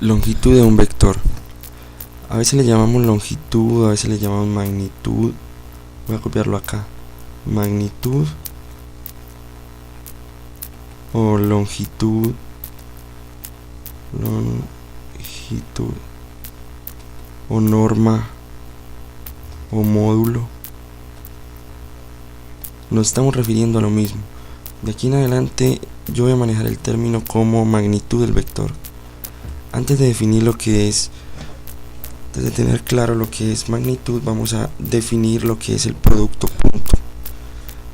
Longitud de un vector. A veces le llamamos longitud, a veces le llamamos magnitud. Voy a copiarlo acá. Magnitud o longitud. Longitud o norma o módulo. Nos estamos refiriendo a lo mismo. De aquí en adelante yo voy a manejar el término como magnitud del vector. Antes de definir lo que es, antes de tener claro lo que es magnitud, vamos a definir lo que es el producto punto.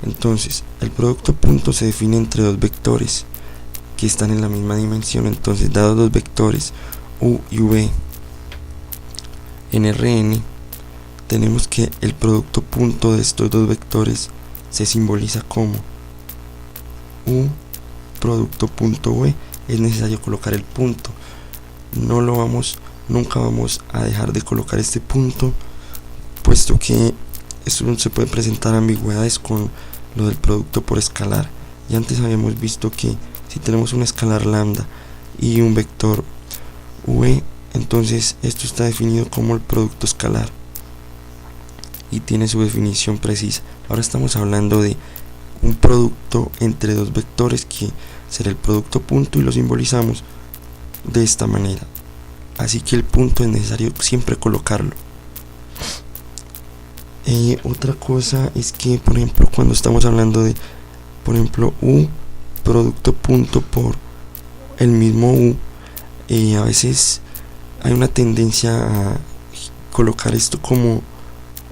Entonces, el producto punto se define entre dos vectores que están en la misma dimensión. Entonces, dados dos vectores u y v en Rn, tenemos que el producto punto de estos dos vectores se simboliza como u producto punto v. Es necesario colocar el punto. Nunca vamos a dejar de colocar este punto, puesto que esto se puede presentar ambigüedades con lo del producto por escalar. Y antes habíamos visto que si tenemos un escalar lambda y un vector v, entonces esto está definido como el producto escalar y tiene su definición precisa. Ahora estamos hablando de un producto entre dos vectores que será el producto punto y lo simbolizamos de esta manera. Así que el punto es necesario siempre colocarlo. Otra cosa es que, por ejemplo, cuando estamos hablando de, por ejemplo, u producto punto por el mismo u, a veces hay una tendencia a colocar esto como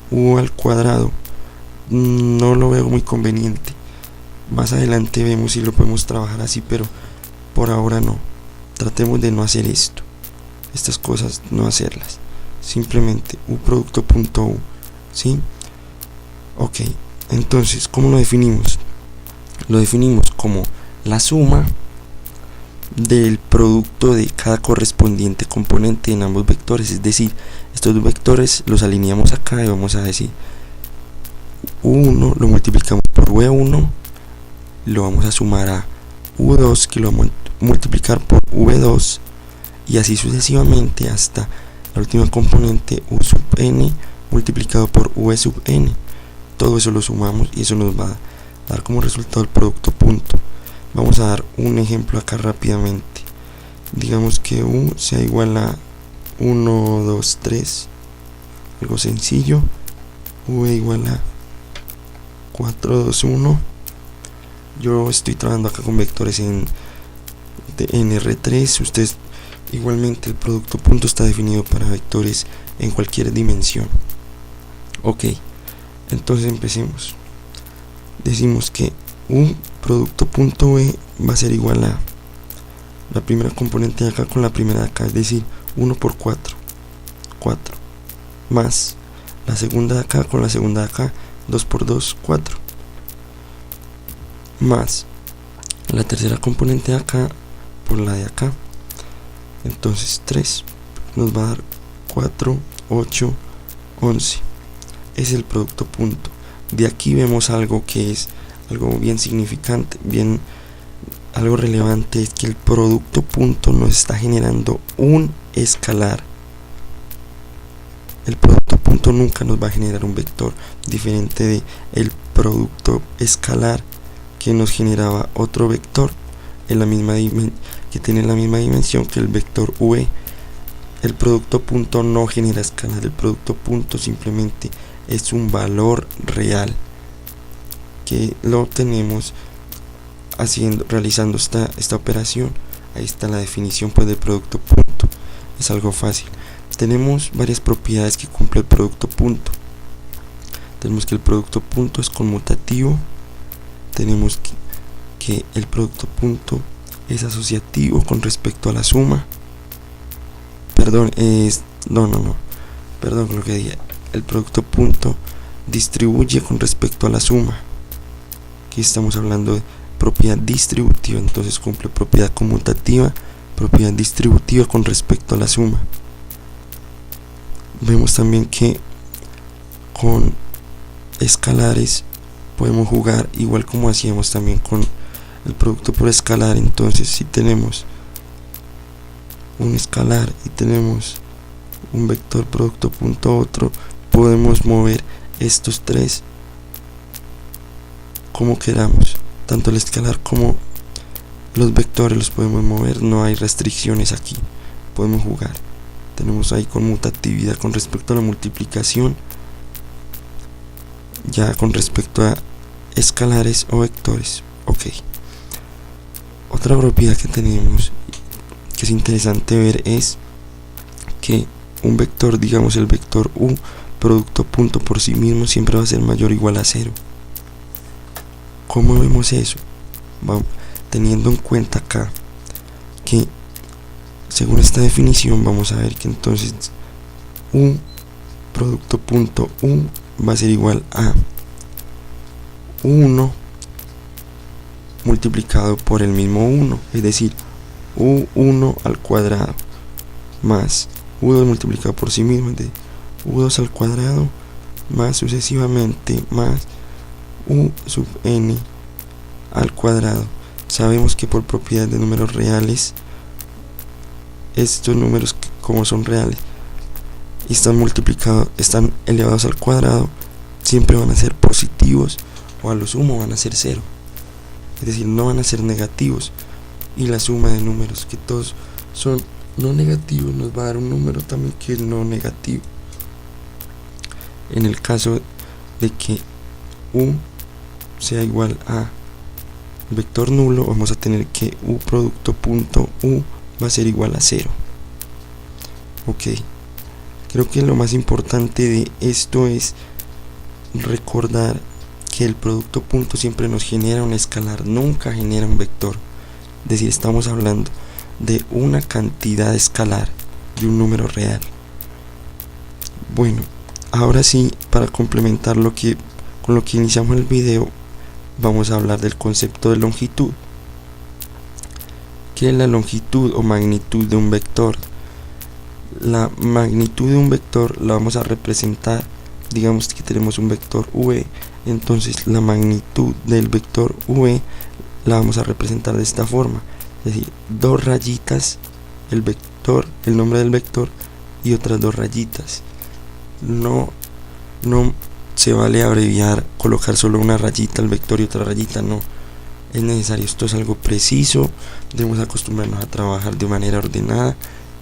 u al cuadrado. No lo veo muy conveniente. Más adelante vemos si lo podemos trabajar así, pero por ahora no. Tratemos de no hacer esto, estas cosas no hacerlas, simplemente u producto punto u, ¿sí? Ok, entonces, ¿cómo lo definimos? Lo definimos como la suma del producto de cada correspondiente componente en ambos vectores. Es decir, estos dos vectores los alineamos acá y vamos a decir u1 lo multiplicamos por v1, lo vamos a sumar a u2, que lo vamos a multiplicar por v2, y así sucesivamente hasta la última componente u sub n multiplicado por v sub n. Todo eso lo sumamos y eso nos va a dar como resultado el producto punto. Vamos a dar un ejemplo acá rápidamente. Digamos que u sea igual a 1, 2, 3, algo sencillo. V igual a 4, 2, 1. Yo estoy trabajando acá con vectores en R3. Ustedes igualmente, el producto punto está definido para vectores en cualquier dimensión. Ok, entonces empecemos. Decimos que u producto punto v va a ser igual a la primera componente de acá con la primera de acá, es decir, 1 por 4, 4, más la segunda de acá con la segunda de acá, 2 por 2, 4, más la tercera componente de acá por la de acá, entonces 3 nos va a dar 4, 8, 11. Es el producto punto. De aquí vemos algo que es algo bien significante, algo relevante, es que el producto punto nos está generando un escalar. El producto punto nunca nos va a generar un vector, diferente de el producto escalar que nos generaba otro vector en la misma que tiene la misma dimensión que el vector v. El producto punto no genera escalar, el producto punto simplemente es un valor real que lo obtenemos realizando esta operación. Ahí está la definición pues del producto punto. Es algo fácil. Tenemos varias propiedades que cumple el producto punto. Tenemos que el producto punto es conmutativo. Tenemos que el producto punto es asociativo con respecto a la suma. Perdón, perdón con lo que dije. El producto punto distribuye con respecto a la suma. Aquí estamos hablando de propiedad distributiva, entonces cumple propiedad conmutativa, propiedad distributiva con respecto a la suma. Vemos también que con escalares podemos jugar igual como hacíamos también con el producto por escalar. Entonces si tenemos un escalar y tenemos un vector producto punto otro, podemos mover estos tres como queramos, tanto el escalar como los vectores los podemos mover, no hay restricciones aquí, podemos jugar. Tenemos ahí conmutatividad con respecto a la multiplicación, ya con respecto a escalares o vectores. Ok, otra propiedad que tenemos que es interesante ver es que un vector, digamos el vector u producto punto por sí mismo, siempre va a ser mayor o igual a 0. ¿Cómo vemos eso? Vamos, teniendo en cuenta acá que según esta definición vamos a ver que entonces u producto punto u va a ser igual a 1 multiplicado por el mismo 1, es decir, u1 al cuadrado más u2 multiplicado por sí mismo, es de u2 al cuadrado más sucesivamente más u sub n al cuadrado. Sabemos que por propiedad de números reales, estos números como son reales y están multiplicados, están elevados al cuadrado, siempre van a ser positivos o a lo sumo van a ser 0, es decir, no van a ser negativos, y la suma de números que todos son no negativos nos va a dar un número también que es no negativo. En el caso de que u sea igual a vector nulo, vamos a tener que u producto punto u va a ser igual a 0. Ok, creo que lo más importante de esto es recordar que el producto punto siempre nos genera un escalar, nunca genera un vector. Es decir, estamos hablando de una cantidad escalar de un número real. Bueno, ahora sí, para complementar con lo que iniciamos el video, vamos a hablar del concepto de longitud. ¿Qué es la longitud o magnitud de un vector? La magnitud de un vector la vamos a representar, digamos que tenemos un vector v, entonces la magnitud del vector v la vamos a representar de esta forma, es decir, dos rayitas, el vector, el nombre del vector y otras dos rayitas. No se vale abreviar, colocar solo una rayita al vector y otra rayita, no, es necesario, esto es algo preciso, debemos acostumbrarnos a trabajar de manera ordenada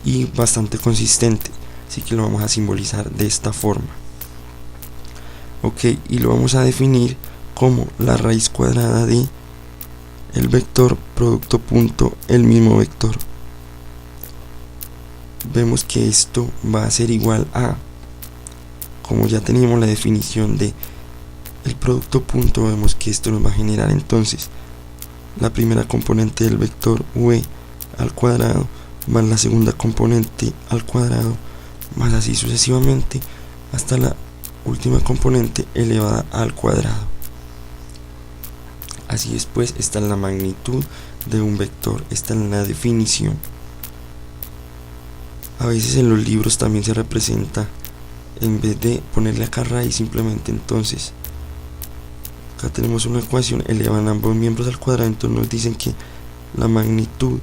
y bastante consistente, así que lo vamos a simbolizar de esta forma. Ok, y lo vamos a definir como la raíz cuadrada de el vector producto punto el mismo vector. Vemos que esto va a ser igual a, como ya teníamos la definición de el producto punto, vemos que esto nos va a generar entonces la primera componente del vector v al cuadrado más la segunda componente al cuadrado más así sucesivamente hasta la última componente elevada al cuadrado. Así es, pues esta es la magnitud de un vector, esta es la definición. A veces en los libros también se representa, en vez de ponerle acá raíz, simplemente entonces acá tenemos una ecuación, elevan ambos miembros al cuadrado, entonces nos dicen que la magnitud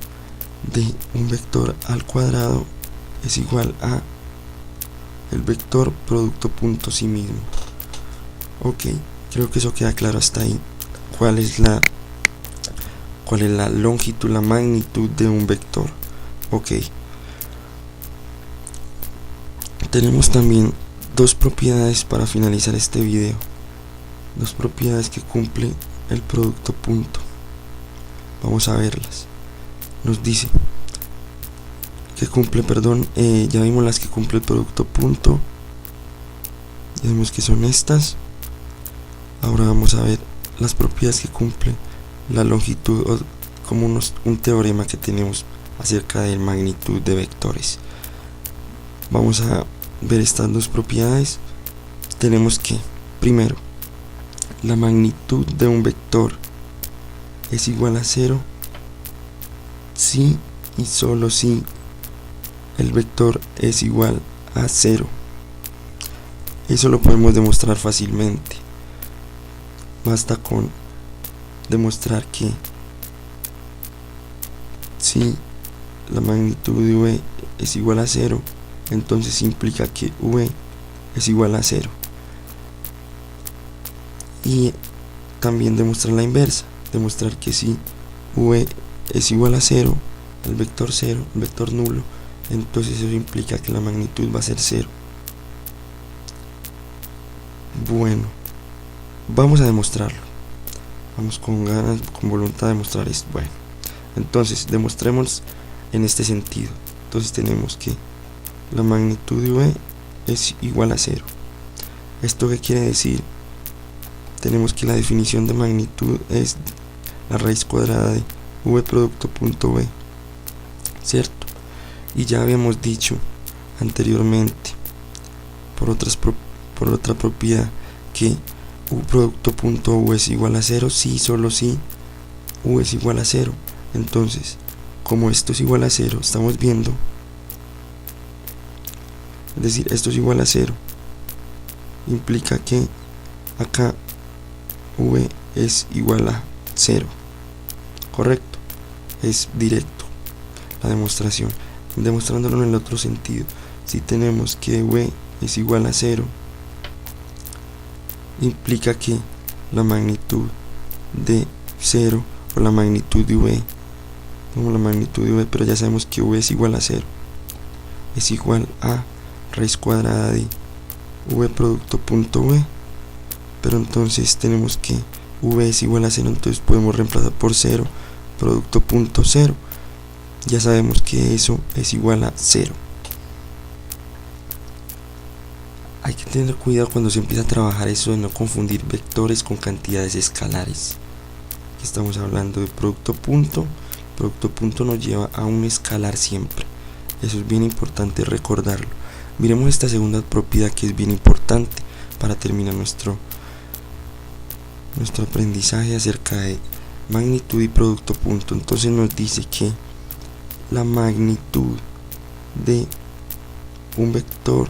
de un vector al cuadrado es igual a el vector producto punto sí mismo. Ok, creo que eso queda claro hasta ahí. ¿Cuál es la longitud, la magnitud de un vector? Ok, tenemos también dos propiedades para finalizar este video, dos propiedades que cumple el producto punto. Vamos a verlas. Nos dice que cumple, ya vimos las que cumple el producto punto, ya vemos que son estas. Ahora vamos a ver las propiedades que cumple la longitud, o como un teorema que tenemos acerca de magnitud de vectores. Vamos a ver estas dos propiedades. Tenemos que, primero, la magnitud de un vector es igual a 0 si y solo si el vector es igual a 0. Eso lo podemos demostrar fácilmente. Basta con demostrar que si la magnitud de v es igual a 0, entonces implica que v es igual a 0. Y también demostrar la inversa, demostrar que si v es igual a 0, el vector 0, el vector nulo, entonces eso implica que la magnitud va a ser 0. Bueno, vamos a demostrarlo. Vamos con ganas, con voluntad de demostrar esto. Bueno, entonces demostremos en este sentido. Entonces tenemos que la magnitud de v es igual a 0. ¿Esto qué quiere decir? Tenemos que la definición de magnitud es la raíz cuadrada de v producto punto v, ¿cierto? Y ya habíamos dicho anteriormente por otra propiedad que u producto punto u es igual a 0 si solo si u es igual a 0. Entonces, como esto es igual a 0, estamos viendo, es decir, esto es igual a 0, implica que acá v es igual a 0, correcto, es directo la demostración. Demostrándolo en el otro sentido, si tenemos que v es igual a 0, implica que la magnitud de 0 o la magnitud de v, como la magnitud de v, pero ya sabemos que v es igual a 0, es igual a raíz cuadrada de v producto punto v, pero entonces tenemos que v es igual a 0, entonces podemos reemplazar por 0 producto punto 0, ya sabemos que eso es igual a 0. Hay que tener cuidado cuando se empieza a trabajar eso de no confundir vectores con cantidades escalares. Aquí estamos hablando de producto punto nos lleva a un escalar siempre, eso es bien importante recordarlo. Miremos esta segunda propiedad que es bien importante para terminar nuestro aprendizaje acerca de magnitud y producto punto. Entonces nos dice que la magnitud de un vector,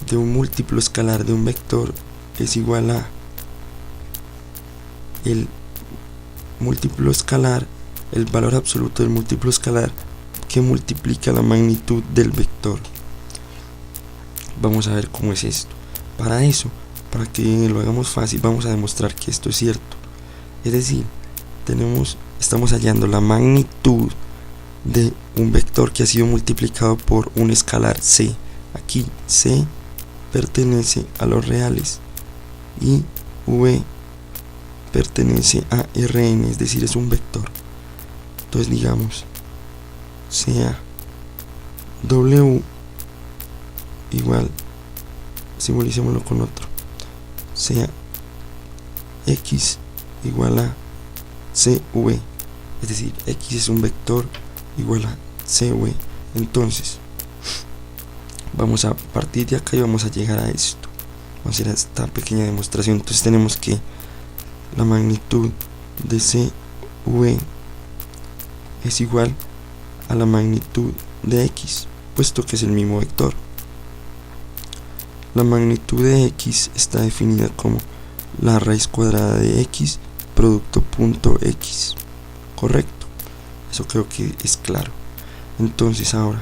de un múltiplo escalar de un vector, es igual a el múltiplo escalar, el valor absoluto del múltiplo escalar que multiplica la magnitud del vector. Vamos a ver cómo es esto. Para eso, para que lo hagamos fácil, vamos a demostrar que esto es cierto. Es decir, estamos hallando la magnitud de un vector que ha sido multiplicado por un escalar c. Aquí c pertenece a los reales y v pertenece a Rn, es decir, es un vector. Entonces digamos sea w igual, simbolicémoslo con otro, sea x igual a cv, es decir, x es un vector igual a cv. Entonces vamos a partir de acá y vamos a llegar a esto, vamos a hacer esta pequeña demostración. Entonces tenemos que la magnitud de cv es igual a la magnitud de x, puesto que es el mismo vector. La magnitud de x está definida como la raíz cuadrada de x producto punto x, correcto, eso creo que es claro. Entonces ahora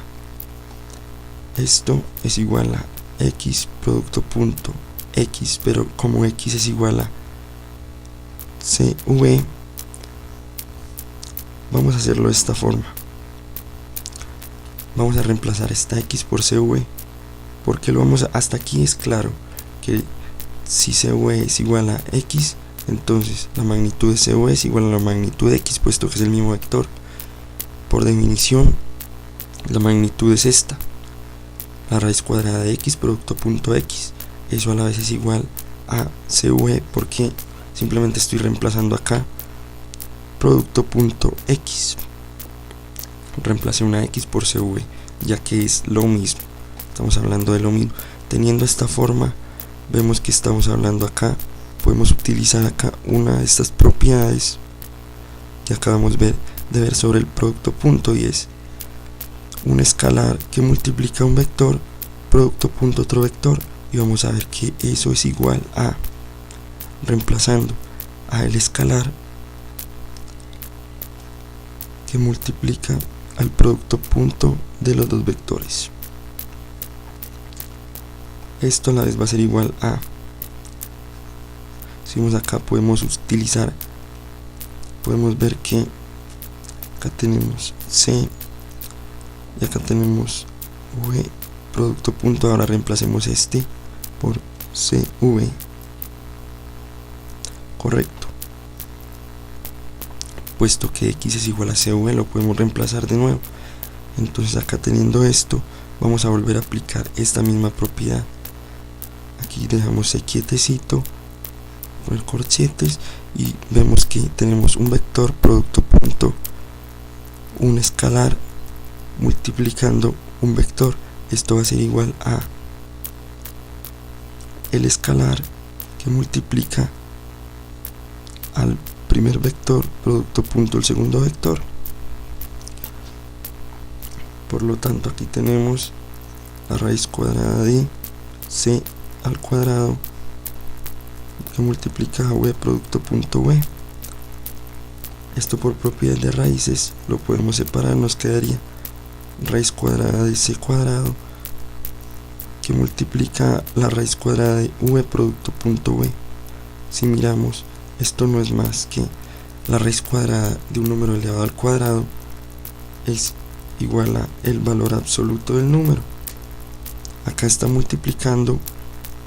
esto es igual a x producto punto x, pero como x es igual a cv, vamos a hacerlo de esta forma. Vamos a reemplazar esta x por cv, porque hasta aquí es claro que si cv es igual a x, entonces la magnitud de cv es igual a la magnitud de x, puesto que es el mismo vector. Por definición, la magnitud es esta, la raíz cuadrada de x producto punto x. Eso a la vez es igual a cv, porque simplemente estoy reemplazando acá producto punto x. Reemplacé una x por cv, ya que es lo mismo, estamos hablando de lo mismo. Teniendo esta forma, vemos que estamos hablando acá, podemos utilizar acá una de estas propiedades que acabamos de ver sobre el producto punto, y es un escalar que multiplica un vector, producto punto otro vector, y vamos a ver que eso es igual a, reemplazando a el escalar que multiplica al producto punto de los dos vectores. Esto a la vez va a ser igual a, si vemos acá podemos ver que acá tenemos C y acá tenemos V producto punto. Ahora reemplacemos este por CV. Correcto. Puesto que X es igual a CV, lo podemos reemplazar de nuevo. Entonces acá teniendo esto, vamos a volver a aplicar esta misma propiedad. Aquí dejamos C quietecito, poner corchetes, y vemos que tenemos un vector producto punto, un escalar multiplicando un vector. Esto va a ser igual a el escalar que multiplica al primer vector producto punto el segundo vector. Por lo tanto aquí tenemos la raíz cuadrada de C al cuadrado que multiplica a V producto punto V. Esto por propiedad de raíces lo podemos separar, nos quedaría raíz cuadrada de C cuadrado que multiplica la raíz cuadrada de V producto punto V. Si miramos, esto no es más que la raíz cuadrada de un número elevado al cuadrado es igual a el valor absoluto del número. Acá está multiplicando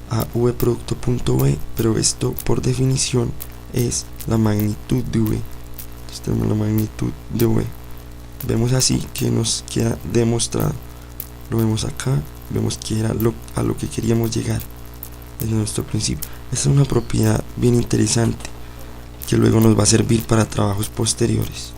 a V producto punto V, pero esto por definición es la magnitud de V. Entonces tenemos la magnitud de V. Vemos así que nos queda demostrado. Lo vemos acá, vemos que era a lo que queríamos llegar desde nuestro principio. Esta es una propiedad bien interesante que luego nos va a servir para trabajos posteriores.